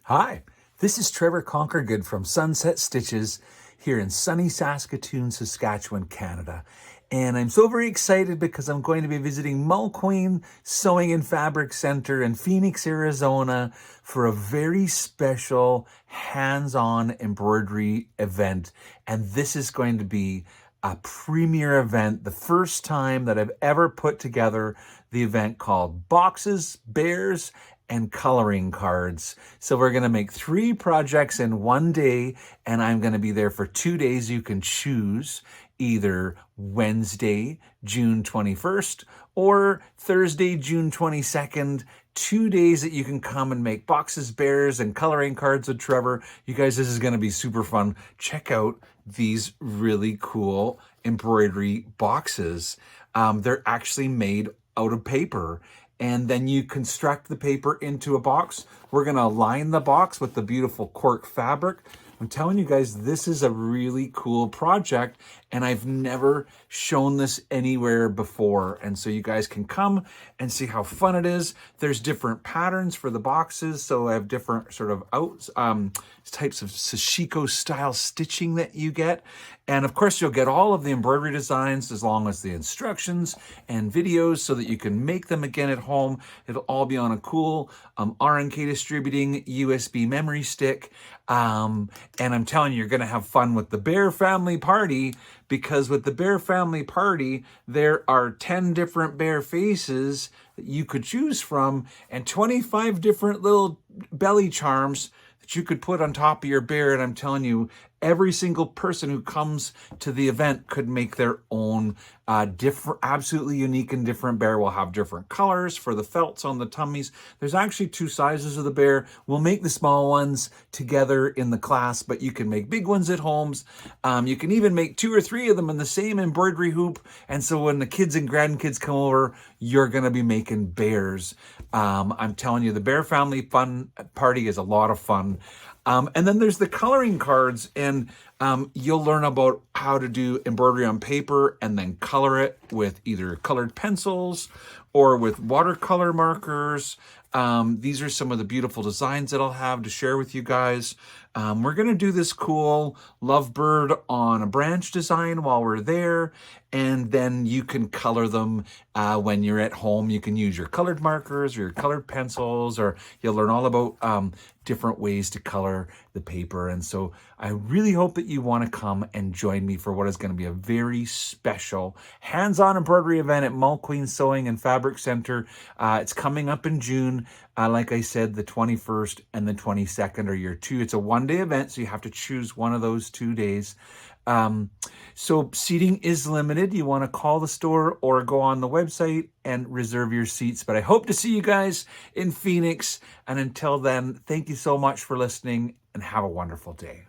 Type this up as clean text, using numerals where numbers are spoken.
Hi, this is Trevor Conquergood from Sunset Stitches here in sunny Saskatoon, Saskatchewan, Canada. And I'm so very excited because I'm going to be visiting Mulqueen Sewing and Fabric Center in Phoenix, Arizona for a very special hands-on embroidery event. And this is going to be a premier event, the first time that I've ever put together the event called Boxes, Bears, and Coloring Cards. So we're going to make 3 projects in one day, and I'm going to be there for 2 days. You can choose either Wednesday, June 21st, or Thursday, June 22nd. 2 days that you can come and make boxes, bears, and coloring cards with Trevor. You guys, this is going to be super fun. Check out these really cool embroidery boxes. They're actually made out of paper, and then you construct the paper into a box. We're going to line the box with the beautiful cork fabric. I'm telling you guys, this is a really cool project, and I've never shown this anywhere before. And so you guys can come and see how fun it is. There's different patterns for the boxes. So I have different sort of types of sashiko style stitching that you get. And of course, you'll get all of the embroidery designs as long as the instructions and videos so that you can make them again at home. It'll all be on a cool R&K distributing USB memory stick. And I'm telling you, you're going to have fun with the Bear Family Party, because with the Bear Family Party, there are 10 different bear faces that you could choose from and 25 different little belly charms that you could put on top of your bear. And I'm telling you, every single person who comes to the event could make their own different, absolutely unique and different bear. We'll have different colors for the felts on the tummies. There's actually 2 sizes of the bear. We'll make the small ones together in the class, but you can make big ones at homes. You can even make 2 or 3 of them in the same embroidery hoop. And so when the kids and grandkids come over, you're going to be making bears. I'm telling you, the Bear Family Fun Party is a lot of fun. And then there's the coloring cards, and you'll learn about how to do embroidery on paper and then color it with either colored pencils or with watercolor markers. These are some of the beautiful designs that I'll have to share with you guys. We're going to do this cool lovebird on a branch design while we're there, and then you can color them when you're at home. You can use your colored markers or your colored pencils, or you'll learn all about different ways to color the paper. And so I really hope that you want to come and join me for what is going to be a very special hands-on embroidery event at Mulqueen Sewing and Fabric Center. It's coming up in June. Like I said, the 21st and the 22nd are your 2. It's a one-day event, so you have to choose one of those 2 days. So seating is limited. You want to call the store or go on the website and reserve your seats. But I hope to see you guys in Phoenix. And until then, thank you so much for listening and have a wonderful day.